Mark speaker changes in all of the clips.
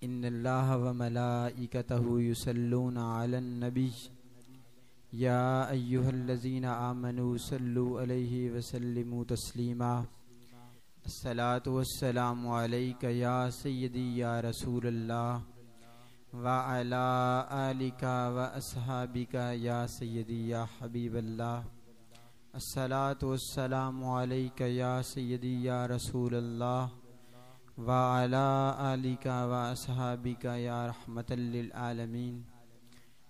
Speaker 1: ان اللہ وملائکتہ یصلون علی النبی یا ایہا الذین آمنوا صلوا علیہ وسلموا تسلیما الصلاۃ والسلام علیک یا سیدی یا رسول اللہ وعلی آلک واصحابک یا سیدی یا حبیب اللہ الصلاۃ والسلام علیک یا سیدی یا رسول اللہ وعلی آلک واصحابک یا رحمۃ للعالمین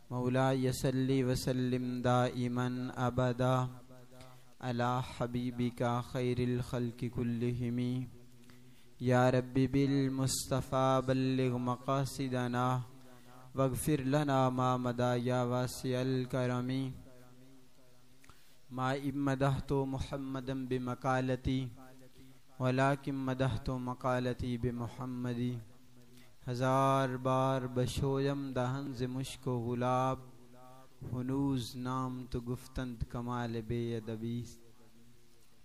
Speaker 1: مولاي صل وسلم دائما ابدا على حبيبك خير الخلق كلهم يا رب بالمصطفى بلغ مقاصدنا واغفر لنا ما مضى يا واسع الكرم ما مدحت محمدا بمقالتي ولكن مدحت مقالتي بمحمد ہزار بار بشویم دہن ز مشک و غلاب ہنوز نام تو گفتند کمال بے ادبی۔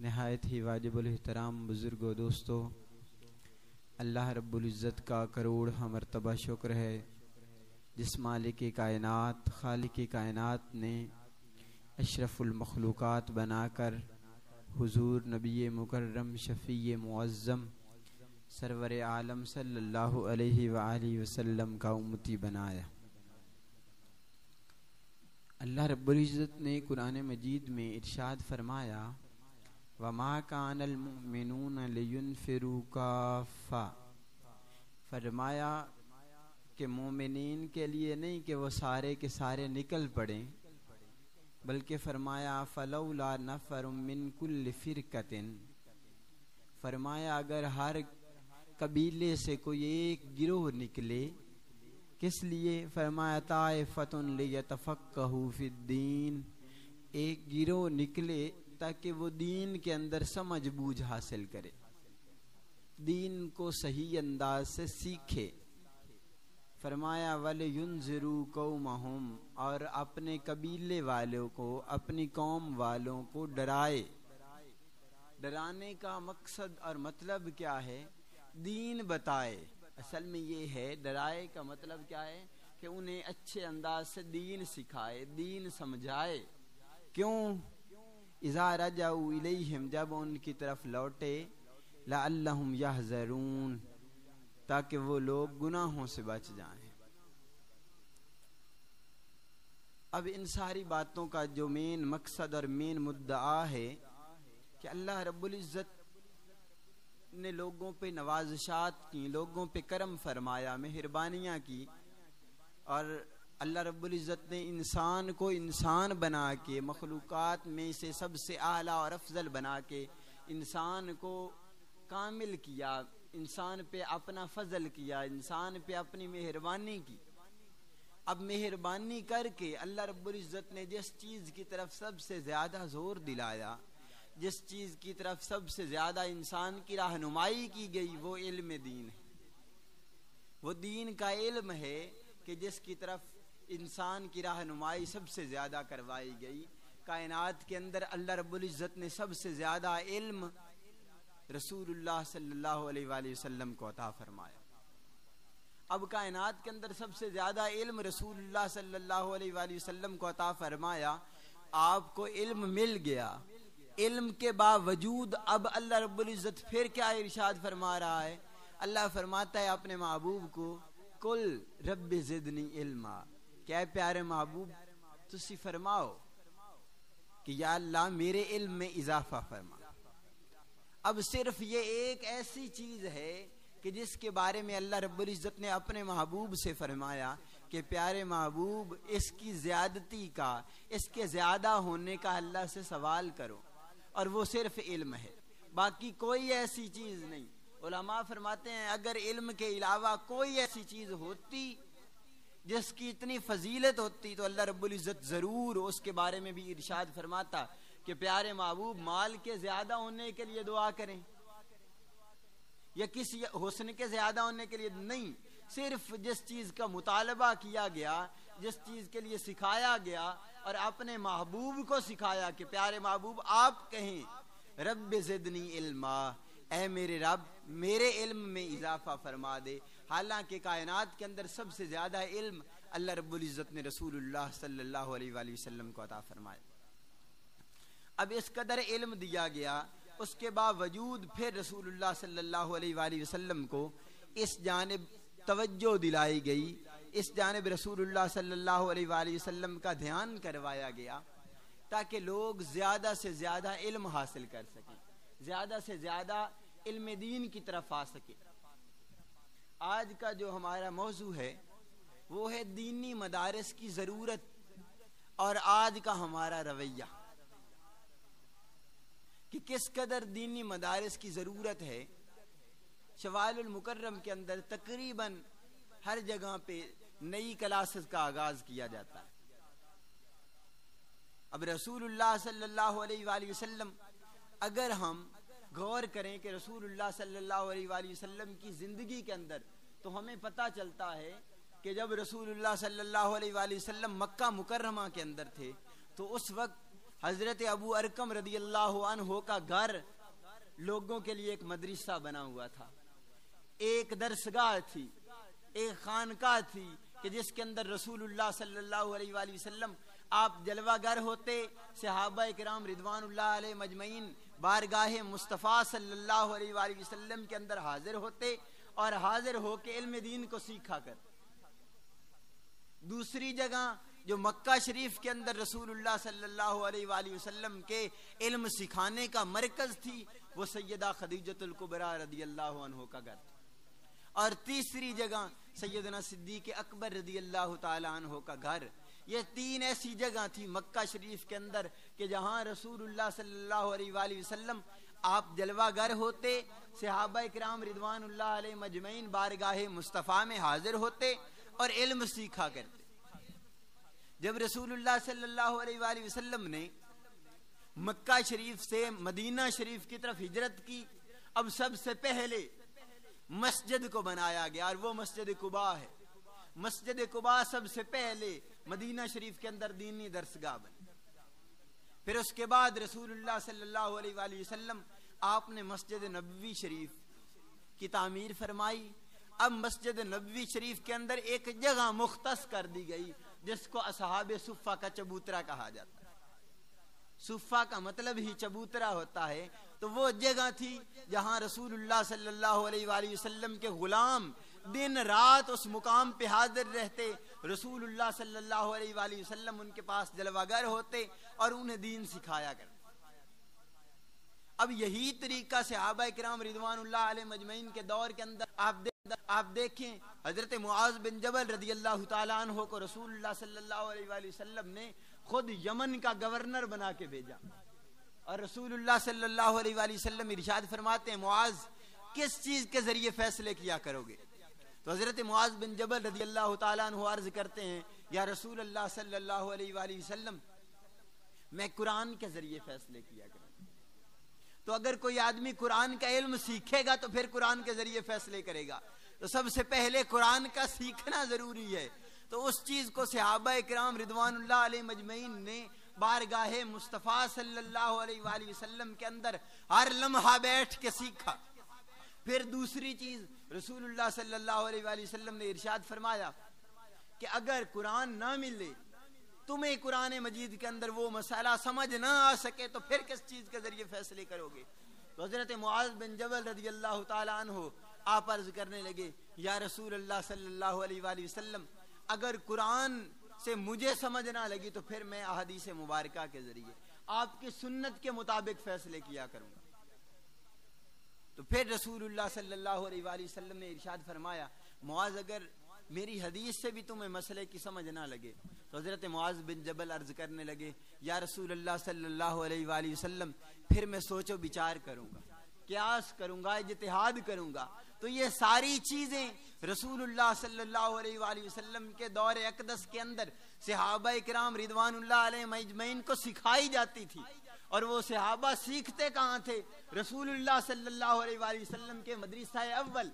Speaker 1: نہایت ہی واجب الاحترام بزرگ و دوستو، اللہ رب العزت کا کروڑ مرتبہ شکر ہے جس مالک کائنات خالق کائنات نے اشرف المخلوقات بنا کر حضور نبی مکرم شفیع معظم سرور عالم صلی اللہ علیہ وآلہ وسلم کا امتی بنایا۔ اللہ رب العزت نے قرآن مجید میں ارشاد فرمایا وَمَا كَانَ الْمُؤْمِنُونَ لِيُنْفِرُوا كَافَّةً، فرمایا کہ مومنین کے لیے نہیں کہ وہ سارے کے سارے نکل پڑیں، بلکہ فرمایا فَلَوْلَا نَفَرٌ مِّن كُلِّ فِرْقَةٍ، فرمایا اگر ہر قبیلے سے کوئی ایک گروہ نکلے، کس لیے؟ فرمایا طائفۃ لیتفقہوا فی الدین، ایک گروہ نکلے تاکہ وہ دین کے اندر سمجھ بوجھ حاصل کرے، دین کو صحیح انداز سے سیکھے۔ فرمایا وَلِيُنذِرُوا قَوْمَهُمْ، اور اپنے قبیلے والوں کو، اپنی قوم والوں کو ڈرائے۔ ڈرانے کا مقصد اور مطلب کیا ہے؟ دین بتائے۔ اصل میں یہ ہے ڈرائے کا مطلب کیا ہے کہ انہیں اچھے انداز سے دین سکھائے، دین سمجھائے۔ کیوں؟ اذا رجعوا الیہم، جب ان کی طرف لوٹے، لعلہم یحذرون، تاکہ وہ لوگ گناہوں سے بچ جائیں۔ اب ان ساری باتوں کا جو مین مقصد اور مین مدعا ہے کہ اللہ رب العزت نے لوگوں پہ نوازشات کی، لوگوں پہ کرم فرمایا، مہربانیاں کی، اور اللہ رب العزت نے انسان کو انسان بنا کے، مخلوقات میں سے سب سے اعلیٰ اور افضل بنا کے انسان کو کامل کیا، انسان پہ اپنا فضل کیا، انسان پہ اپنی مہربانی کی۔ اب مہربانی کر کے اللہ رب العزت نے جس چیز کی طرف سب سے زیادہ زور دلایا، جس چیز کی طرف سب سے زیادہ انسان کی رہنمائی کی گئی، وہ علم دین ہے۔ وہ دین کا علم ہے کہ جس کی طرف انسان کی رہنمائی سب سے زیادہ کروائی گئی۔ کائنات کے اندر اللہ رب العزت نے سب سے زیادہ علم رسول اللہ صلی اللہ علیہ وآلہ وسلم کو عطا فرمایا۔ اب کائنات کے اندر سب سے زیادہ علم رسول اللہ صلی اللہ علیہ وآلہ وسلم کو عطا فرمایا، آپ کو علم مل گیا۔ علم کے باوجود اب اللہ رب العزت پھر کیا ارشاد فرما رہا ہے؟ اللہ فرماتا ہے اپنے محبوب کو کل رب زدنی علما، کیا پیارے محبوب تسی فرماؤ کہ یا اللہ میرے علم میں اضافہ فرما۔ اب صرف یہ ایک ایسی چیز ہے کہ جس کے بارے میں اللہ رب العزت نے اپنے محبوب سے فرمایا کہ پیارے محبوب اس کی زیادتی کا، اس کے زیادہ ہونے کا اللہ سے سوال کرو، اور وہ صرف علم ہے، باقی کوئی ایسی چیز نہیں۔ علماء فرماتے ہیں اگر علم کے علاوہ کوئی ایسی چیز ہوتی جس کی اتنی فضیلت ہوتی تو اللہ رب العزت ضرور اس کے بارے میں بھی ارشاد فرماتا کہ پیارے محبوب مال کے زیادہ ہونے کے لیے دعا کریں، یا کسی حسن کے زیادہ ہونے کے لیے نہیں، صرف جس چیز کا مطالبہ کیا گیا، جس چیز کے لیے سکھایا گیا اور اپنے محبوب کو سکھایا کہ پیارے محبوب آپ کہیں رب زدنی علما، اے میرے رب میرے علم میں اضافہ فرما دے۔ حالانکہ کائنات کے اندر سب سے زیادہ علم اللہ رب العزت نے رسول اللہ صلی اللہ علیہ وآلہ وسلم کو عطا فرمایا۔ اب اس قدر علم دیا گیا، اس کے باوجود پھر رسول اللہ صلی اللہ علیہ وآلہ وسلم کو اس جانب توجہ دلائی گئی، اس جانب رسول اللہ صلی اللہ علیہ وآلہ وسلم کا دھیان کروایا گیا تاکہ لوگ زیادہ سے زیادہ علم حاصل کر سکیں، زیادہ سے زیادہ علم دین کی طرف آ سکیں۔ آج کا جو ہمارا موضوع ہے وہ ہے دینی مدارس کی ضرورت اور آج کا ہمارا رویہ، کہ کس قدر دینی مدارس کی ضرورت ہے۔ شوال المکرم کے اندر تقریباً ہر جگہ پہ نئی کلاسز کا آغاز کیا جاتا ہے۔ اب رسول اللہ صلی اللہ علیہ وآلہ وسلم، اگر ہم غور کریں کہ رسول اللہ صلی اللہ علیہ وآلہ وسلم کی زندگی کے اندر، تو ہمیں پتہ چلتا ہے کہ جب رسول اللہ صلی اللہ علیہ وآلہ وسلم مکہ مکرمہ کے اندر تھے تو اس وقت حضرت ابو ارقم رضی اللہ عنہ کا گھر لوگوں کے لیے ایک مدرسہ بنا ہوا تھا، ایک درسگاہ تھی، ایک خانقاہ تھی کہ جس کے اندر رسول اللہ صلی اللہ علیہ وآلہ وسلم آپ جلوہ گر ہوتے، صحابہ کرام رضوان اللہ علیہ مجمعین بارگاہ مصطفیٰ صلی اللہ علیہ وآلہ وسلم کے اندر حاضر ہوتے اور حاضر ہو کے علم دین کو سیکھا کر۔ دوسری جگہ جو مکہ شریف کے اندر رسول اللہ صلی اللہ علیہ وآلہ وسلم کے علم سکھانے کا مرکز تھی، وہ سیدہ خدیجۃ الکبریٰ رضی اللہ عنہ کا گھر تھا، اور تیسری جگہ سیدنا صدیق اکبر رضی اللہ تعالی عنہ کا گھر۔ یہ تین ایسی جگہ تھی مکہ شریف کے اندر کہ جہاں رسول اللہ صلی اللہ علیہ وآلہ وسلم آپ جلوہ گر ہوتے، صحابہ کرام رضوان اللہ علیہ مجمعین بارگاہ مصطفیٰ میں حاضر ہوتے اور علم سیکھا کرتے۔ جب رسول اللہ صلی اللہ علیہ وآلہ وسلم نے مکہ شریف سے مدینہ شریف کی طرف ہجرت کی، اب سب سے پہلے مسجد کو بنایا گیا اور وہ مسجد قباء ہے۔ مسجد قباء سب سے پہلے مدینہ شریف کے اندر دینی درسگاہ بنی۔ پھر اس کے بعد رسول اللہ صلی اللہ علیہ وآلہ وسلم آپ نے مسجد نبوی شریف کی تعمیر فرمائی۔ اب مسجد نبوی شریف کے اندر ایک جگہ مختص کر دی گئی جس کو اصحاب صفہ کا چبوترا کہا جاتا ہے۔ صفہ کا مطلب ہی چبوترا ہوتا ہے، تو وہ جگہ تھی جہاں رسول اللہ صلی اللہ علیہ وآلہ وسلم کے غلام دن رات اس مقام پہ حاضر رہتے، رسول اللہ صلی اللہ علیہ وآلہ وسلم ان کے پاس جلوہ گر ہوتے اور انہیں دین سکھایا کرتے۔ اب یہی طریقہ صحابہ کرام رضوان اللہ علیہ مجمعین کے دور کے اندر آپ دیکھیں، حضرت معاذ بن جبل رضی اللہ تعالیٰ عنہ کو رسول اللہ صلی اللہ علیہ وآلہ وسلم نے خود یمن کا گورنر بنا کے بھیجا، اور رسول اللہ صلی اللہ علیہ وآلہ وسلم ارشاد فرماتے ہیں، معاذ کس چیز کے ذریعے فیصلے کیا کرو گے؟ تو حضرت معاذ بن جبل رضی اللہ تعالیٰ عنہ عرض کرتے ہیں، یا رسول اللہ صلی اللہ علیہ وآلہ وسلم میں قرآن کے ذریعے فیصلے کیا کروں۔ تو اگر کوئی آدمی قرآن کا علم سیکھے گا تو پھر قرآن کے ذریعے فیصلے کرے گا، تو سب سے پہلے قرآن کا سیکھنا ضروری ہے۔ تو اس چیز کو صحابہ کرام رضوان اللہ علیہ مجمعین نے بارگاہ مصطفیٰ صلی اللہ علیہ وآلہ وسلم کے اندر ہر لمحہ بیٹھ کے سیکھا۔ پھر دوسری چیز رسول اللہ صلی اللہ علیہ وآلہ وسلم نے ارشاد فرمایا کہ اگر قرآن نہ ملے، تمہیں قرآن مجید کے اندر وہ مسئلہ سمجھ نہ آ سکے، تو پھر کس چیز کے ذریعے فیصلے کرو گے؟ تو حضرت معاذ بن جبل رضی اللہ تعالیٰ عنہ آپ عرض کرنے لگے، یا رسول اللہ صلی اللہ علیہ وآلہ وسلم اگر قرآن سے مجھے سمجھ نہ لگی تو پھر میں احادیث مبارکہ کے ذریعے آپ کی سنت کے مطابق فیصلے کیا کروں گا۔ تو پھر رسول اللہ صلی اللہ علیہ وآلہ وسلم نے ارشاد فرمایا، معاذ اگر میری حدیث سے بھی تمہیں مسئلے کی سمجھ نہ لگے، تو حضرت معاذ بن جبل عرض کرنے لگے، یا رسول اللہ صلی اللہ علیہ وآلہ وسلم پھر میں سوچ و بچار کروں گا، قیاس کروں گا، اجتہاد کروں گا۔ تو یہ ساری چیزیں رسول اللہ صلی اللہ علیہ وآلہ وسلم کے دور اقدس کے اندر صحابہ کرام رضوان اللہ علیہ مجمعین کو سکھائی جاتی تھی، اور وہ صحابہ سیکھتے کہاں تھے؟ رسول اللہ صلی اللہ علیہ وآلہ وسلم کے مدرسہ اول،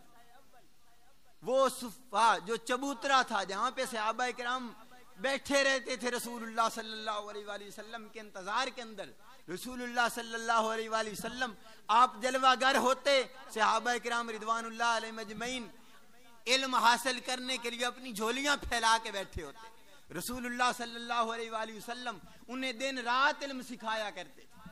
Speaker 1: وہ صفہ جو چبوترا تھا جہاں پہ صحابہ کرام بیٹھے رہتے تھے رسول اللہ صلی اللہ علیہ وآلہ وسلم کے انتظار کے اندر۔ رسول اللہ صلی اللہ علیہ وآلہ وسلم آپ جلوہ گر ہوتے، صحابہ کرام رضوان اللہ علیہ مجمعین علم حاصل کرنے کے لیے اپنی جھولیاں پھیلا کے بیٹھے ہوتے. رسول اللہ صلی اللہ علیہ وآلہ وسلم انہیں دن رات علم سکھایا کرتے تھے.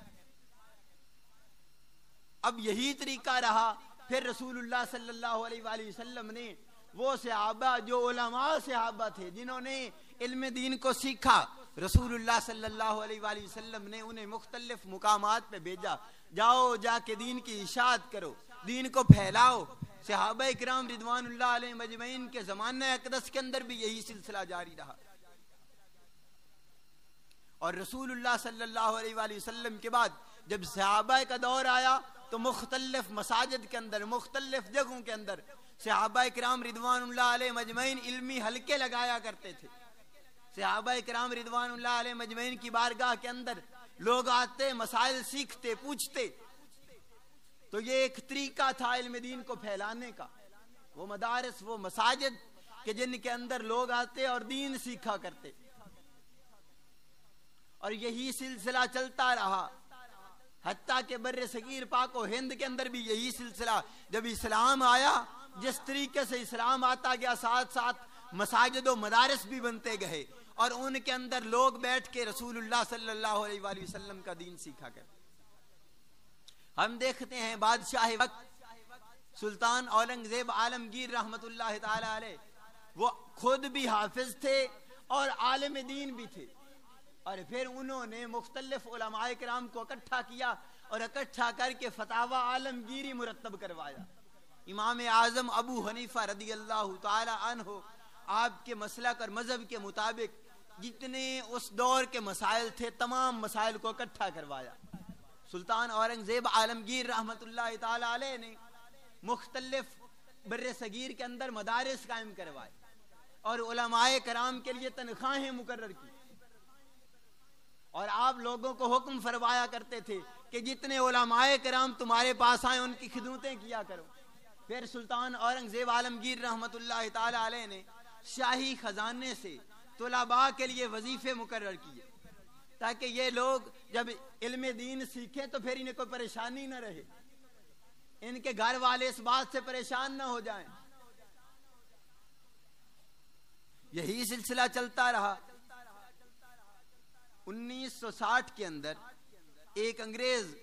Speaker 1: اب یہی طریقہ رہا. پھر رسول اللہ صلی اللہ علیہ وآلہ وسلم نے وہ صحابہ جو علماء صحابہ تھے جنہوں نے علم دین کو سیکھا، رسول اللہ صلی اللہ علیہ وآلہ وسلم نے انہیں مختلف مقامات پہ بھیجا. جاؤ جا کے دین کی اشاعت کرو، دین کو پھیلاؤ. صحابہ کرام رضوان اللہ علیہ مجمعین کے زمانہ اقدس کے اندر بھی یہی سلسلہ جاری رہا. اور رسول اللہ صلی اللہ علیہ وآلہ وسلم کے بعد جب صحابہ کا دور آیا تو مختلف مساجد کے اندر، مختلف جگہوں کے اندر صحابہ کرام رضوان اللہ علیہ مجمعین علمی حلقے لگایا کرتے تھے. صحابہ کرام رضوان اللہ علیہ مجمعین کی بارگاہ کے اندر لوگ آتے، مسائل سیکھتے، پوچھتے. تو یہ ایک طریقہ تھا علم دین کو پھیلانے کا. وہ مدارس، وہ مساجد کہ جن کے اندر لوگ آتے اور دین سیکھا کرتے. اور یہی سلسلہ چلتا رہا حتیٰ کہ بر صغیر پاک و ہند کے اندر بھی یہی سلسلہ. جب اسلام آیا، جس طریقے سے اسلام آتا گیا، ساتھ ساتھ مساجد و مدارس بھی بنتے گئے اور ان کے اندر لوگ بیٹھ کے رسول اللہ صلی اللہ علیہ وآلہ وسلم کا دین سیکھا کرتے. ہم دیکھتے ہیں بادشاہ وقت سلطان اورنگزیب عالمگیر رحمت اللہ تعالی علیہ، وہ خود بھی حافظ تھے اور عالم دین بھی تھے. اور پھر انہوں نے مختلف علماء کرام کو اکٹھا کیا اور اکٹھا کر کے فتاوی عالمگیری مرتب کروایا. امام اعظم ابو حنیفہ رضی اللہ تعالی عنہ آپ کے مسلک اور مذہب کے مطابق جتنے اس دور کے مسائل تھے تمام مسائل کو اکٹھا کروایا. سلطان اورنگزیب عالمگیر رحمت اللہ تعالی علیہ نے مختلف بر صغیر کے اندر مدارس قائم کروائے اور علماء کرام کے لیے تنخواہیں مقرر کی. اور آپ لوگوں کو حکم فرمایا کرتے تھے کہ جتنے علماء کرام تمہارے پاس آئیں ان کی خدمتیں کیا کرو. پھر سلطان اورنگزیب عالمگیر رحمت اللہ تعالی علیہ نے شاہی خزانے سے طلباء کے لیے وظیفے مقرر کیے تاکہ یہ لوگ جب علم دین سیکھیں تو پھر انہیں کوئی پریشانی نہ رہے، ان کے گھر والے اس بات سے پریشان نہ ہو جائیں. یہی سلسلہ چلتا رہا. 1960 کے اندر ایک انگریز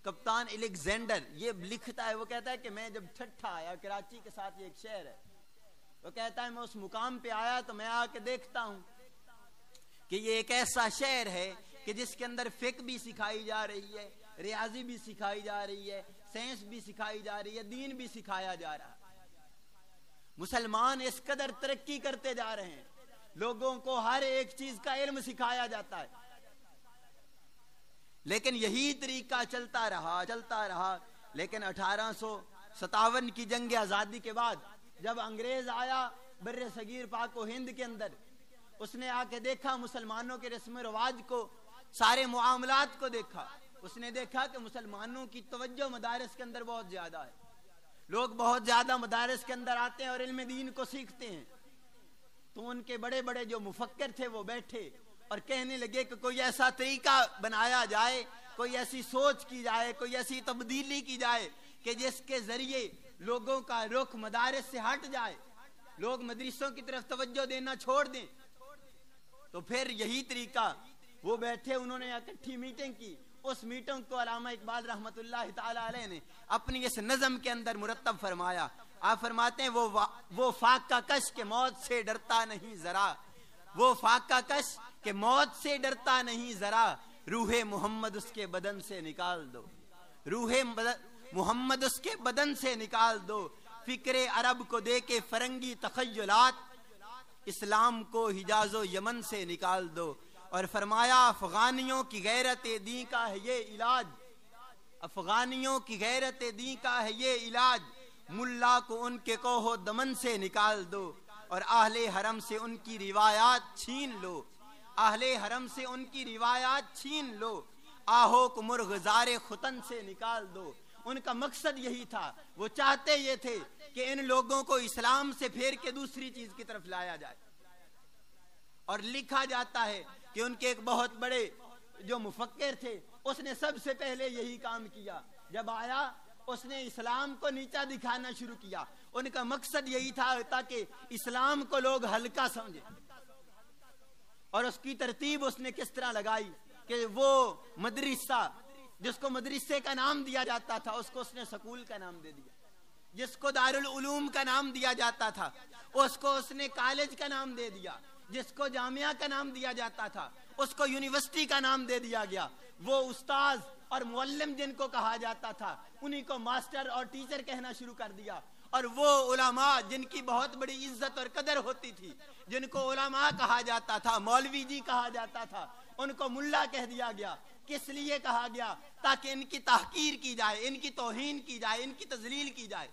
Speaker 1: کپتان الیگزینڈر یہ لکھتا ہے، وہ کہتا ہے کہ میں جب ٹھٹھا آیا، کراچی کے ساتھ یہ ایک شہر ہے، وہ کہتا ہے میں اس مقام پہ آیا تو میں آ کے دیکھتا ہوں کہ یہ ایک ایسا شہر ہے کہ جس کے اندر فقہ بھی سکھائی جا رہی ہے، ریاضی بھی سکھائی جا رہی ہے، سائنس بھی سکھائی جا رہی ہے، دین بھی سکھایا جا رہا ہے. مسلمان اس قدر ترقی کرتے جا رہے ہیں، لوگوں کو ہر ایک چیز کا علم سکھایا جاتا ہے. لیکن یہی طریقہ چلتا رہا. لیکن 1857 کی جنگ آزادی کے بعد جب انگریز آیا بر صغیر پاک و ہند کے اندر، اس نے آ کے دیکھا مسلمانوں کے رسم و رواج کو، سارے معاملات کو دیکھا. اس نے دیکھا کہ مسلمانوں کی توجہ مدارس کے اندر بہت زیادہ ہے، لوگ بہت زیادہ مدارس کے اندر آتے ہیں اور علم دین کو سیکھتے ہیں. تو ان کے بڑے بڑے جو مفکر تھے وہ بیٹھے اور کہنے لگے کہ کوئی ایسا طریقہ بنایا جائے، کوئی ایسی سوچ کی جائے، کوئی ایسی تبدیلی کی جائے کہ جس کے ذریعے لوگوں کا رخ مدارس سے ہٹ جائے، لوگ مدرسوں کی طرف توجہ دینا چھوڑ دیں. تو پھر یہی طریقہ وہ بیٹھے، انہوں نے اکٹھی میٹنگ کی. اس میٹنگ کو علامہ اقبال رحمت اللہ تعالی علیہ نے اپنی اس نظم کے اندر مرتب فرمایا. آپ فرماتے ہیں وہ فاقہ کش کے موت سے ڈرتا نہیں ذرا، وہ فاقہ کش کہ موت سے ڈرتا نہیں ذرا، روح محمد اس کے بدن سے نکال دو، روح محمد اس کے بدن سے نکال دو. فکر عرب کو دے کے فرنگی تخیلات، اسلام کو حجاز و یمن سے نکال دو. اور فرمایا افغانیوں کی غیرت دین کا ہے یہ علاج، افغانیوں کی غیرت دین کا ہے یہ علاج، ملا کو ان کے کوہ دمن سے نکال دو اور اہل حرم سے ان کی روایات چھین لو، اہل حرم سے ان کی روایات چھین لو، آہو کو مرغزار ختن سے نکال دو. ان کا مقصد یہی تھا، وہ چاہتے یہ تھے کہ ان لوگوں کو اسلام سے پھیر کے دوسری چیز کی طرف لایا جائے. اور لکھا جاتا ہے کہ ان کے ایک بہت بڑے جو مفکر تھے، اس نے سب سے پہلے یہی کام کیا. جب آیا اس نے اسلام کو نیچا دکھانا شروع کیا، ان کا مقصد یہی تھا تاکہ اسلام کو لوگ ہلکا سمجھیں. اور اس کی ترتیب اس نے کس طرح لگائی کہ وہ مدرسہ جس کو مدرسے کا نام دیا جاتا تھا اس کو اس نے سکول کا نام دے دیا. جس کو دارالعلوم کا نام دیا جاتا تھا اس کو اس نے کالج کا نام دے دیا. جس کو جامعہ کا نام دیا جاتا تھا اس کو یونیورسٹی کا نام دے دیا گیا. وہ استاذ اور معلم جن کو کہا جاتا تھا انہی کو ماسٹر اور ٹیچر کہنا شروع کر دیا. اور وہ علماء جن کی بہت بڑی عزت اور قدر ہوتی تھی, جن کو علماء کہا جاتا تھا, مولوی جی کہا جاتا تھا, ان کو ملا کہہ دیا گیا. کس لیے کہا گیا؟ تاکہ ان کی تحقیر کی جائے, ان کی توہین کی جائے, ان کی تذلیل کی جائے.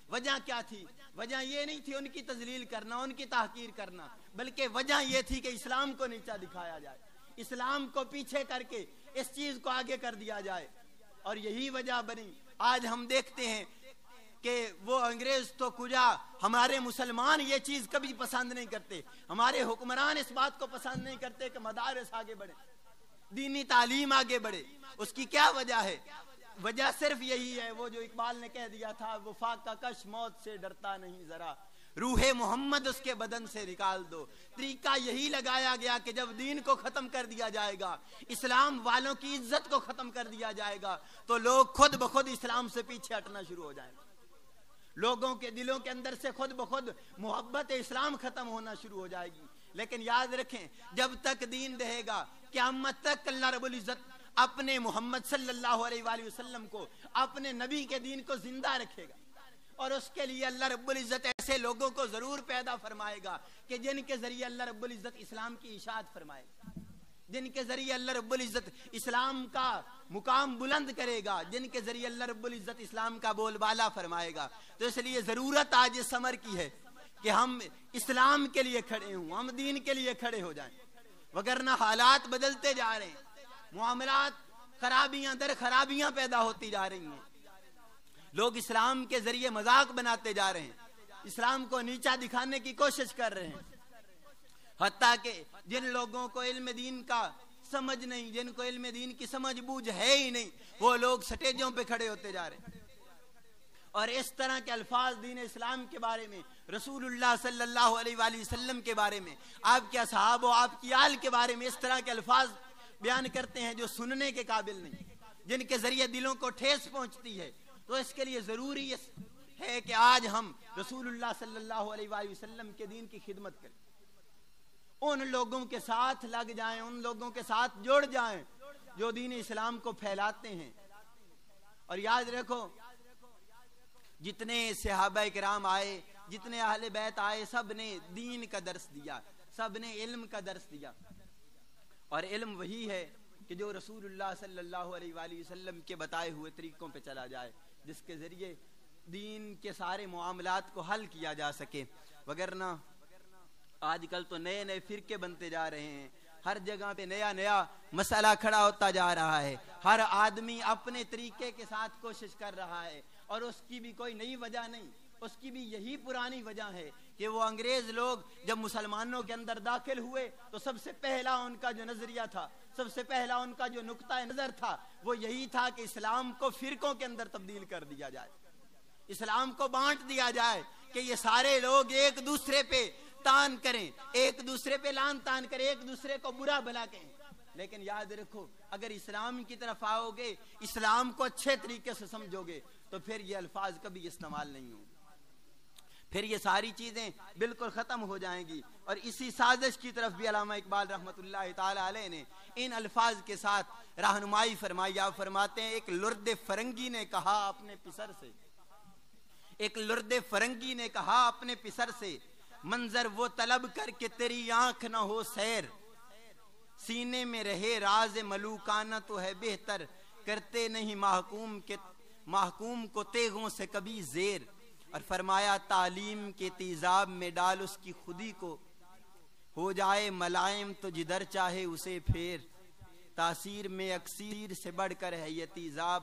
Speaker 1: وجہ کیا تھی؟ وجہ یہ نہیں تھی ان کی تذلیل کرنا, ان کی تحقیر کرنا, بلکہ وجہ یہ تھی کہ اسلام کو نیچا دکھایا جائے, اسلام کو پیچھے کر کے اس چیز کو آگے کر دیا جائے. اور یہی وجہ بنی. آج ہم دیکھتے ہیں کہ وہ انگریز تو کجا, ہمارے مسلمان یہ چیز کبھی پسند نہیں کرتے, ہمارے حکمران اس بات کو پسند نہیں کرتے کہ مدارس آگے بڑھے, دینی تعلیم آگے بڑھے. اس کی کیا وجہ ہے؟ وجہ صرف یہی ہے, وہ جو اقبال نے کہہ دیا تھا, وفاق کا کش موت سے ڈرتا نہیں ذرا, روح محمد اس کے بدن سے نکال دو. طریقہ یہی لگایا گیا کہ جب دین کو ختم کر دیا جائے گا, اسلام والوں کی عزت کو ختم کر دیا جائے گا, تو لوگ خود بخود اسلام سے پیچھے ہٹنا شروع ہو جائیں گے. لوگوں کے دلوں کے اندر سے خود بخود محبت اسلام ختم ہونا شروع ہو جائے گی. لیکن یاد رکھیں, جب تک دین رہے گا قیامت تک اللہ رب العزت اپنے محمد صلی اللہ علیہ وآلہ وسلم کو, اپنے نبی کے دین کو زندہ رکھے گا. اور اس کے لیے اللہ رب العزت ایسے لوگوں کو ضرور پیدا فرمائے گا کہ جن کے ذریعے اللہ رب العزت اسلام کی اشاعت فرمائے گا, جن کے ذریعے اللہ رب العزت اسلام کا مقام بلند کرے گا, جن کے ذریعے اللہ رب العزت اسلام کا بول بالا فرمائے گا. تو اس لیے ضرورت آج اس امر کی ہے کہ ہم اسلام کے لیے کھڑے ہوں, ہم دین کے لیے کھڑے ہو جائیں. وگرنہ حالات بدلتے جا رہے ہیں, معاملات خرابیاں در خرابیاں پیدا ہوتی جا رہی ہیں. لوگ اسلام کے ذریعے مذاق بناتے جا رہے ہیں, اسلام کو نیچا دکھانے کی کوشش کر رہے ہیں. حتیٰ کہ جن لوگوں کو علم دین کا سمجھ نہیں, جن کو علم دین کی سمجھ بوجھ ہے ہی نہیں, وہ لوگ سٹیجوں پہ کھڑے ہوتے جا رہے ہیں. اور اس طرح کے الفاظ دین اسلام کے بارے میں, رسول اللہ صلی اللہ علیہ وآلہ وسلم کے بارے میں, آپ کے اصحاب و آپ کی آل کے بارے میں اس طرح کے الفاظ بیان کرتے ہیں جو سننے کے قابل نہیں, جن کے ذریعے دلوں کو ٹھیس پہنچتی ہے. تو اس کے لیے ضروری ہے کہ آج ہم رسول اللہ صلی اللہ علیہ وآلہ وسلم کے دین کی خدمت کریں, ان لوگوں کے ساتھ لگ جائیں, ان لوگوں کے ساتھ جڑ جائیں جو دین اسلام کو پھیلاتے ہیں. اور یاد رکھو, جتنے صحابہ کرام آئے, جتنے اہل بیت آئے, سب نے دین کا درس دیا, سب نے علم کا درس دیا. اور علم وہی ہے کہ جو رسول اللہ صلی اللہ علیہ وآلہ وسلم کے بتائے ہوئے طریقوں پہ چلا جائے, جس کے ذریعے دین کے سارے معاملات کو حل کیا جا سکے. وگرنہ آج کل تو نئے نئے فرقے بنتے جا رہے ہیں, ہر جگہ پہ نیا نیا مسئلہ کھڑا ہوتا جا رہا ہے, ہر آدمی اپنے طریقے کے ساتھ کوشش کر رہا ہے. اور اس کی بھی کوئی نئی وجہ نہیں, اس کی بھی یہی پرانی وجہ ہے کہ وہ انگریز لوگ جب مسلمانوں کے اندر داخل ہوئے تو سب سے پہلا ان کا جو نظریہ تھا, سب سے پہلا ان کا جو نقطہ نظر تھا, وہ یہی تھا کہ اسلام کو فرقوں کے اندر تبدیل کر دیا جائے, اسلام کو بانٹ دیا جائے کہ یہ سارے لوگ ایک دوسرے پہ تان کریں, ایک دوسرے پہ لان تان کریں, ایک دوسرے کو برا بھلا کہیں. لیکن یاد رکھو, اگر اسلام کی طرف آؤ گے, اسلام کو اچھے طریقے سے سمجھو گے, تو پھر یہ الفاظ کبھی استعمال نہیں ہوں, پھر یہ ساری چیزیں بالکل ختم ہو جائیں گی. اور اسی سازش کی طرف بھی علامہ اقبال رحمت اللہ تعالی علیہ نے ان الفاظ کے ساتھ رہنمائی فرمائی. آپ فرماتے ہیں, ایک لرد فرنگی نے کہا اپنے پسر سے, ایک لرد فرنگی نے کہا اپنے پسر سے, منظر وہ طلب کر کے تیری آنکھ نہ ہو سیر, سینے میں رہے راز ملوکانہ تو ہے بہتر, کرتے نہیں محکوم کو تیغوں سے کبھی زیر. اور فرمایا, تعلیم کے تیزاب میں ڈال اس کی خودی کو, ہو جائے ملائم تو جدھر چاہے اسے پھیر, تاثیر میں اکثیر سے بڑھ کر ہے یہ تیزاب,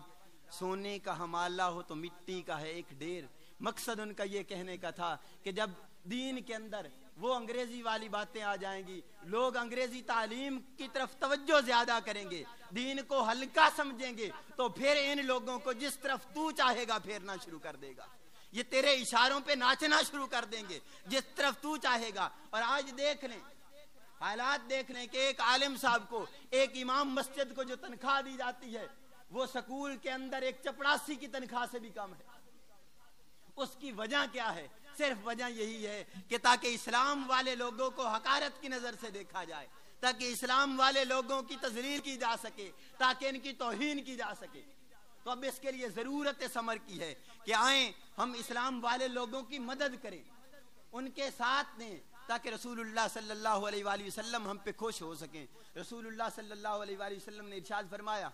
Speaker 1: سونے کا حمالہ ہو تو مٹی کا ہے ایک ڈھیر. مقصد ان کا یہ کہنے کا تھا کہ جب دین کے اندر وہ انگریزی والی باتیں آ جائیں گی, لوگ انگریزی تعلیم کی طرف توجہ زیادہ کریں گے, دین کو ہلکا سمجھیں گے, تو پھر ان لوگوں کو جس طرف تو چاہے گا پھیرنا شروع کر دے گا. یہ تیرے اشاروں پہ ناچنا شروع کر دیں گے جس طرف تو چاہے گا۔ اور آج دیکھ لیں، حالات دیکھ لیں کہ ایک عالم صاحب کو، ایک امام مسجد کو جو تنخواہ دی جاتی ہے وہ سکول کے اندر ایک چپڑاسی کی تنخواہ سے بھی کم ہے۔ اس کی وجہ کیا ہے؟ صرف وجہ یہی ہے کہ تاکہ اسلام والے لوگوں کو حقارت کی نظر سے دیکھا جائے، تاکہ اسلام والے لوگوں کی تذلیل کی جا سکے، تاکہ ان کی توہین کی جا سکے۔ تو اب اس کے لیے ضرورت ثمر کی ہے کہ آئیں ہم اسلام والے لوگوں کی مدد کریں، ان کے ساتھ دیں، تاکہ رسول اللہ صلی اللہ علیہ وآلہ وسلم ہم پہ خوش ہو سکیں۔ رسول اللہ صلی اللہ علیہ وآلہ وسلم نے ارشاد فرمایا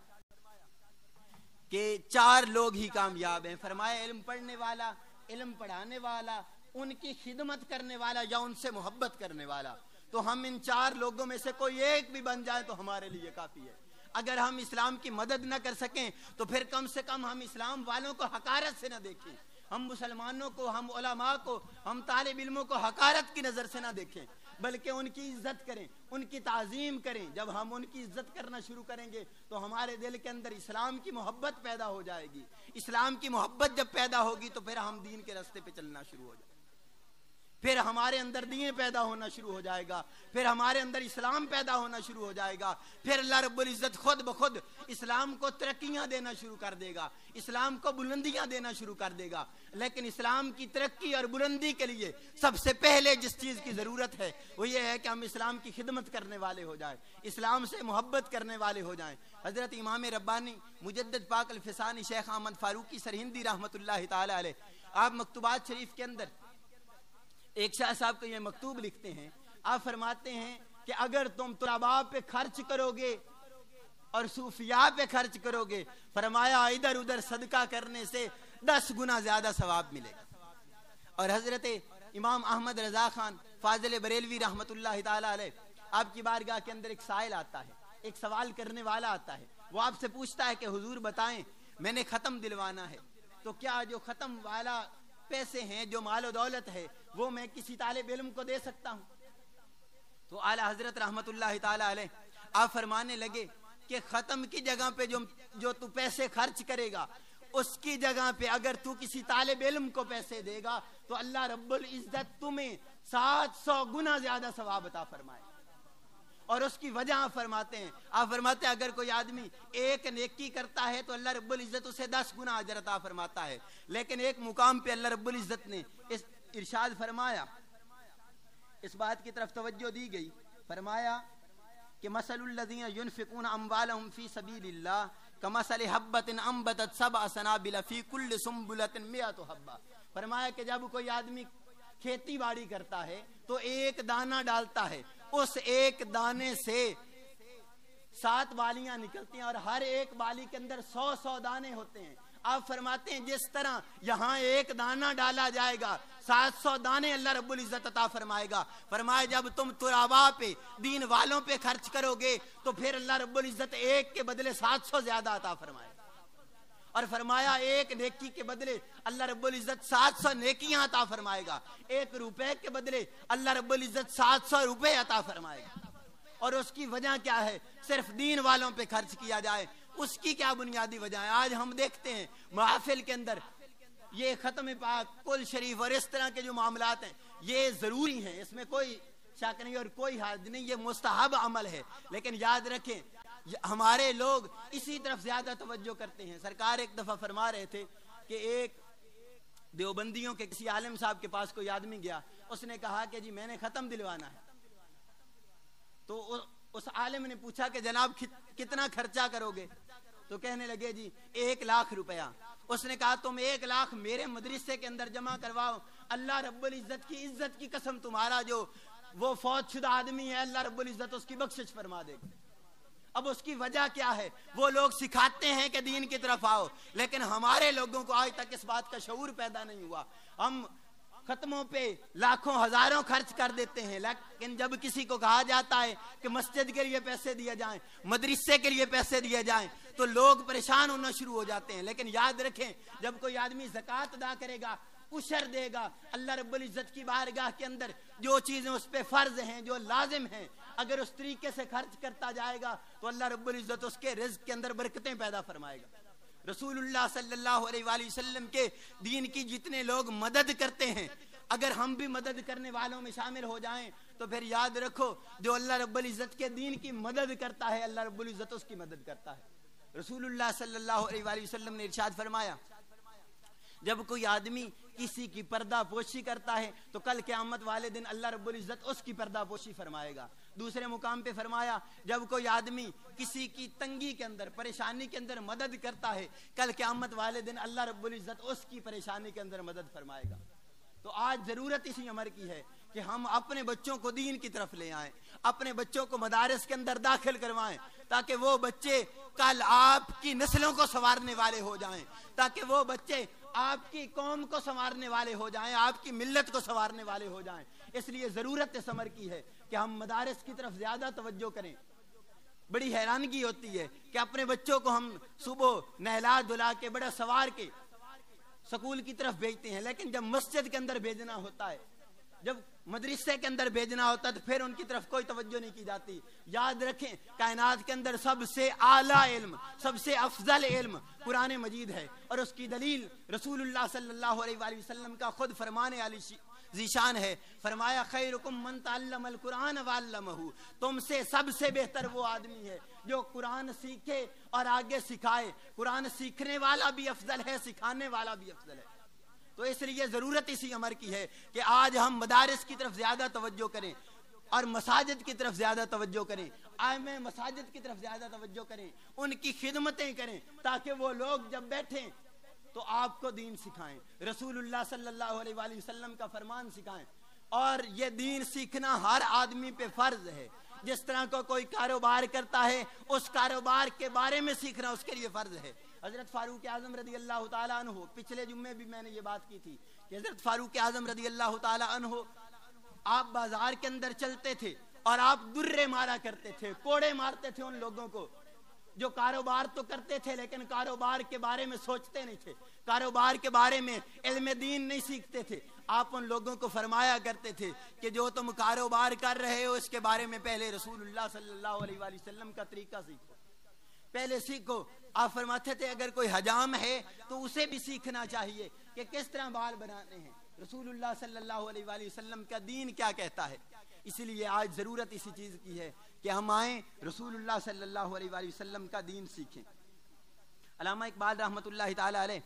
Speaker 1: کہ 4 لوگ ہی کامیاب ہیں۔ فرمایا علم پڑھنے والا، علم پڑھانے والا، ان کی خدمت کرنے والا یا ان سے محبت کرنے والا۔ تو ہم ان 4 لوگوں میں سے کوئی ایک بھی بن جائے تو ہمارے لیے کافی ہے۔ اگر ہم اسلام کی مدد نہ کر سکیں تو پھر کم سے کم ہم اسلام والوں کو حقارت سے نہ دیکھیں، ہم مسلمانوں کو، ہم علماء کو، ہم طالب علموں کو حقارت کی نظر سے نہ دیکھیں، بلکہ ان کی عزت کریں، ان کی تعظیم کریں۔ جب ہم ان کی عزت کرنا شروع کریں گے تو ہمارے دل کے اندر اسلام کی محبت پیدا ہو جائے گی۔ اسلام کی محبت جب پیدا ہوگی تو پھر ہم دین کے راستے پہ چلنا شروع ہو جائیں گے، پھر ہمارے اندر دین پیدا ہونا شروع ہو جائے گا، پھر ہمارے اندر اسلام پیدا ہونا شروع ہو جائے گا، پھر اللہ رب العزت خود بخود اسلام کو ترقیاں دینا شروع کر دے گا، اسلام کو بلندیاں دینا شروع کر دے گا۔ لیکن اسلام کی ترقی اور بلندی کے لیے سب سے پہلے جس چیز کی ضرورت ہے وہ یہ ہے کہ ہم اسلام کی خدمت کرنے والے ہو جائیں، اسلام سے محبت کرنے والے ہو جائیں۔ حضرت امام ربانی مجدد پاک الفسانی شیخ احمد فاروقی سرہندی رحمۃ اللہ تعالی علیہ، آپ مکتوبات شریف کے اندر ایک شاہ صاحب کو یہ مکتوب لکھتے ہیں، آپ فرماتے ہیں کہ اگر تم طلباء پہ خرچ کرو گے اور صوفیاء پہ خرچ کرو گے، فرمایا ادھر ادھر صدقہ کرنے سے 10 گنا زیادہ ثواب ملے گا۔ اور حضرت امام احمد رضا خان فاضل بریلوی رحمۃ اللہ تعالی علیہ، آپ کی بارگاہ کے اندر ایک سائل آتا ہے، ایک سوال کرنے والا آتا ہے، وہ آپ سے پوچھتا ہے کہ حضور بتائیں میں نے ختم دلوانا ہے، تو کیا جو ختم والا پیسے ہیں، جو مال و دولت ہے، وہ میں کسی طالب علم کو دے سکتا ہوں؟ تو اعلیٰ حضرت رحمت اللہ تعالی علیہ آپ فرمانے لگے کہ ختم کی جگہ پہ جو تو پیسے خرچ کرے گا، اس کی جگہ پہ اگر تو کسی طالب علم کو پیسے دے گا تو اللہ رب العزت تمہیں 700 گنا زیادہ ثواب عطا فرمائے۔ اور اس کی وجہ آپ فرماتے ہیں اگر کوئی آدمی ایک نیکی کرتا ہے تو اللہ رب العزت اسے 10 گنا اجر عطا فرماتا ہے، لیکن ایک مقام پہ اللہ رب العزت نے اس ارشاد فرمایا، اس بات کی طرف توجہ دی گئی، فرمایا کہ مثل الذین ينفقون اموالهم فی سبیل اللہ کمثل حبۃ انبتت 7 سنابل فی کل سنبلۃ 100 حبہ۔ فرمایا کہ جب کوئی آدمی کھیتی باڑی کرتا ہے تو ایک دانہ ڈالتا ہے، اس ایک دانے سے 7 بالیاں نکلتی ہیں اور ہر ایک بالی کے اندر 100 دانے ہوتے ہیں۔ آپ فرماتے ہیں جس طرح یہاں ایک دانہ ڈالا جائے گا 700 دانے اللہ رب العزت عطا فرمائے گا۔ فرمایا جب تم طلباء پہ، دین والوں پہ خرچ کرو گے تو پھر اللہ رب العزت ایک کے بدلے 700 زیادہ عطا فرمائے گا، اور فرمایا ایک نیکی کے بدلے اللہ رب العزت 700 نیکیاں عطا فرمائے گا، 1 روپے کے بدلے اللہ رب العزت 700 روپے عطا فرمائے گا۔ اور اس کی وجہ کیا ہے؟ صرف دین والوں پہ خرچ کیا جائے، اس کی کیا بنیادی وجہ ہے؟ آج ہم دیکھتے ہیں محافل کے اندر یہ ختم پاک، کل شریف اور اس طرح کے جو معاملات ہیں یہ ضروری ہیں، اس میں کوئی شک نہیں اور کوئی حرج نہیں، یہ مستحب عمل ہے، لیکن یاد رکھیں ہمارے لوگ اسی طرف زیادہ توجہ کرتے ہیں۔ سرکار ایک دفعہ فرما رہے تھے کہ ایک دیوبندیوں کے کسی عالم صاحب کے پاس کوئی آدمی گیا، اس نے کہا کہ جی میں نے ختم دلوانا ہے، تو اس عالم نے پوچھا کہ جناب کتنا خرچہ کرو گے؟ تو کہنے لگے جی 1 لاکھ روپیہ۔ اس نے کہا تم 1 لاکھ میرے مدرسے کے اندر جمع کرواؤ، اللہ رب العزت کی عزت کی قسم تمہارا جو وہ فوت شدہ آدمی ہے اللہ رب العزت اس کی بخشش فرما دے گا۔ اب اس کی وجہ کیا ہے؟ وہ لوگ سکھاتے ہیں کہ دین کی طرف آؤ، لیکن ہمارے لوگوں کو آج تک اس بات کا شعور پیدا نہیں ہوا۔ ہم ختموں پہ لاکھوں ہزاروں خرچ کر دیتے ہیں، لیکن جب کسی کو کہا جاتا ہے کہ مسجد کے لیے پیسے دیے جائیں، مدرسے کے لیے پیسے دیے جائیں، تو لوگ پریشان ہونا شروع ہو جاتے ہیں۔ لیکن یاد رکھیں جب کوئی آدمی زکوٰۃ ادا کرے گا، عشر دے گا، اللہ رب العزت کی بارگاہ کے اندر جو چیزیں اس پہ فرض ہیں، جو لازم ہیں، اگر اس طریقے سے خرچ کرتا جائے گا تو اللہ رب العزت اس کے رزق کے اندر برکتیں پیدا فرمائے گا۔ رسول اللہ صلی اللہ علیہ وآلہ وسلم کے دین کی جتنے لوگ مدد کرتے ہیں، اگر ہم بھی مدد کرنے والوں میں شامل ہو جائیں تو پھر یاد رکھو جو اللہ رب العزت کے دین کی مدد کرتا ہے اللہ رب العزت اس کی مدد کرتا ہے۔ رسول اللہ صلی اللہ علیہ وآلہ وسلم نے ارشاد فرمایا جب کوئی آدمی کسی کی پردہ پوشی کرتا ہے تو کل قیامت والے دن اللہ رب العزت اس کی پردہ پوشی فرمائے گا۔ دوسرے مقام پہ فرمایا جب کوئی آدمی کسی کی تنگی کے اندر پریشانی کے اندر مدد کرتا ہے کل قیامت والے دن اللہ رب العزت اس کی پریشانی کے اندر مدد فرمائے گا۔ تو آج ضرورت اسی امر کی ہے کہ ہم اپنے بچوں کو دین کی طرف لے آئیں، اپنے بچوں کو مدارس کے اندر داخل کروائیں تاکہ وہ بچے کل آپ کی نسلوں کو سنوارنے والے ہو جائیں، تاکہ وہ بچے آپ کی قوم کو سنوارنے والے ہو جائیں، آپ کی ملت کو سنوارنے والے ہو جائیں۔ اس لیے ضرورت اس امر کی ہے کہ ہم مدارس کی طرف زیادہ توجہ کریں۔ بڑی حیرانگی ہوتی ہے کہ اپنے بچوں کو ہم صبح نہلا دھلا کے بڑا سوار کے سکول کی طرف بھیجتے ہیں، لیکن جب مسجد کے اندر بھیجنا ہوتا ہے، جب مدرسے کے اندر بھیجنا ہوتا ہے تو پھر ان کی طرف کوئی توجہ نہیں کی جاتی۔ یاد رکھیں کائنات کے اندر سب سے اعلیٰ علم، سب سے افضل علم قرآن مجید ہے، اور اس کی دلیل رسول اللہ صلی اللہ علیہ وآلہ وسلم کا خود فرمان علی ذیشان ہے۔ فرمایا خیرکم من تعلم القرآن وعلمہ، تم سے سب سے بہتر وہ آدمی ہے جو قرآن سیکھے اور آگے سکھائے۔ قرآن سیکھنے والا بھی افضل ہے، سکھانے والا بھی افضل ہے۔ تو اس لیے ضرورت اسی امر کی ہے کہ آج ہم مدارس کی طرف زیادہ توجہ کریں اور مساجد کی طرف زیادہ توجہ کریں، میں مساجد کی طرف زیادہ توجہ کریں، ان کی خدمتیں کریں تاکہ وہ لوگ جب بیٹھیں تو آپ کو دین سکھائیں، رسول اللہ صلی اللہ علیہ وآلہ وسلم کا فرمان سکھائیں۔ اور یہ دین سیکھنا ہر آدمی پہ فرض ہے۔ جس طرح کو کوئی کاروبار کرتا ہے اس کاروبار کے بارے میں سیکھنا اس کے لیے فرض ہے۔ حضرت فاروق اعظم رضی اللہ تعالیٰ عنہ، پچھلے جمعے بھی میں نے یہ بات کی تھی کہ حضرت فاروق اعظم رضی اللہ تعالیٰ عنہ آپ بازار کے اندر چلتے تھے اور آپ درے مارا کرتے تھے، کوڑے مارتے تھے ان لوگوں کو جو کاروبار تو کرتے تھے لیکن کاروبار کے بارے میں سوچتے نہیں تھے، کاروبار کے بارے میں علم دین نہیں سیکھتے تھے۔ آپ ان لوگوں کو فرمایا کرتے تھے کہ جو تم کاروبار کر رہے ہو اس کے بارے میں پہلے رسول اللہ صلی اللہ علیہ وآلہ وسلم کا طریقہ سیکھو، پہلے سیکھو۔ آپ فرماتے تھے اگر کوئی حجام ہے تو اسے بھی سیکھنا چاہیے کہ کس طرح بال بنانے ہیں، رسول اللہ صلی اللہ علیہ وآلہ وسلم کا دین کیا کہتا ہے۔ اسی لیے آج ضرورت اسی چیز کی ہے کہ ہم آئیں رسول اللہ صلی اللہ علیہ وآلہ وسلم کا دین سیکھیں۔ علامہ اقبال رحمۃ اللہ تعالی علیہ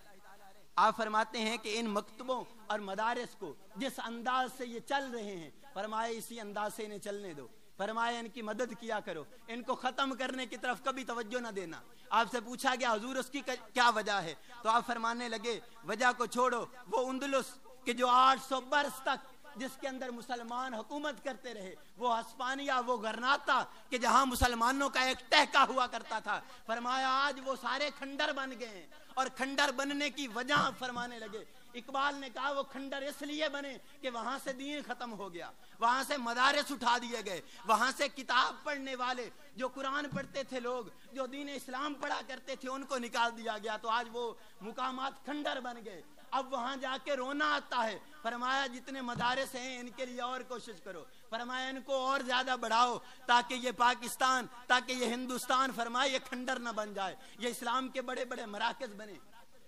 Speaker 1: آپ فرماتے ہیں کہ ان مکتبوں اور مدارس کو جس انداز سے یہ چل رہے ہیں فرمائے اسی انداز سے انہیں چلنے دو، فرمایا ان کی مدد کیا کرو، ان کو ختم کرنے کی طرف کبھی توجہ نہ دینا۔ آپ سے پوچھا گیا حضور اس کی کیا وجہ ہے تو آپ فرمانے لگے وجہ کو چھوڑو، وہ اندلس کہ جو 800 برس تک جس کے اندر مسلمان حکومت کرتے رہے، وہ ہسپانیہ، وہ غرناطہ کہ جہاں مسلمانوں کا ایک تہکا ہوا کرتا تھا، فرمایا آج وہ سارے کھنڈر بن گئے ہیں، اور کھنڈر بننے کی وجہ فرمانے لگے۔ اقبال نے کہا وہ کھنڈر اس لیے بنے کہ وہاں سے دین ختم ہو گیا، وہاں سے مدارس اٹھا دیے گئے، وہاں سے کتاب پڑھنے والے جو قرآن پڑھتے تھے لوگ، جو دین اسلام پڑھا کرتے تھے، ان کو نکال دیا گیا، تو آج وہ مقامات کھنڈر بن گئے۔ اب وہاں جا کے رونا آتا ہے۔ فرمایا جتنے مدارس ہیں ان کے لیے اور کوشش کرو، فرمایا ان کو اور زیادہ بڑھاؤ تاکہ یہ پاکستان، تاکہ یہ ہندوستان فرمایا یہ کھنڈر نہ بن جائے، یہ اسلام کے بڑے بڑے مراکز بنے۔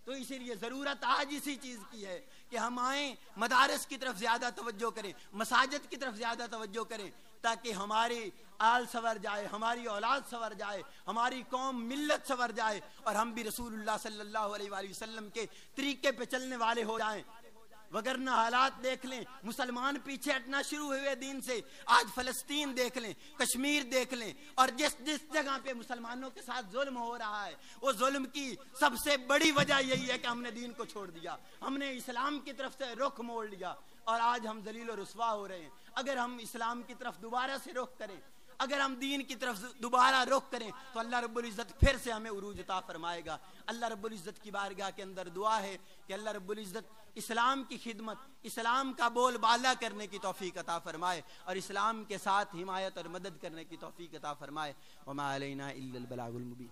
Speaker 1: تو اسی لیے ضرورت آج اسی چیز کی ہے کہ ہم آئیں مدارس کی طرف زیادہ توجہ کریں، مساجد کی طرف زیادہ توجہ کریں تاکہ ہماری آل سنور جائے، ہماری اولاد سنور جائے، ہماری قوم ملت سنور جائے، اور ہم بھی رسول اللہ صلی اللہ علیہ وآلہ وسلم کے طریقے پہ چلنے والے ہو جائیں۔ وگرنہ حالات دیکھ لیں، مسلمان پیچھے ہٹنا شروع ہوئے دین سے۔ آج فلسطین دیکھ لیں، کشمیر دیکھ لیں، اور جس جگہ پہ مسلمانوں کے ساتھ ظلم ہو رہا ہے، وہ ظلم کی سب سے بڑی وجہ یہی ہے کہ ہم نے دین کو چھوڑ دیا، ہم نے اسلام کی طرف سے رخ موڑ لیا، اور آج ہم ذلیل و رسوا ہو رہے ہیں۔ اگر ہم اسلام کی طرف دوبارہ سے رخ کریں، اگر ہم دین کی طرف دوبارہ رخ کریں تو اللہ رب العزت پھر سے ہمیں عروج عطا فرمائے گا۔ اللہ رب العزت کی بارگاہ کے اندر دعا ہے کہ اللہ رب العزت اسلام کی خدمت، اسلام کا بول بالا کرنے کی توفیق عطا فرمائے، اور اسلام کے ساتھ حمایت اور مدد کرنے کی توفیق عطا فرمائے۔ وما علینا الا البلاغ المبین۔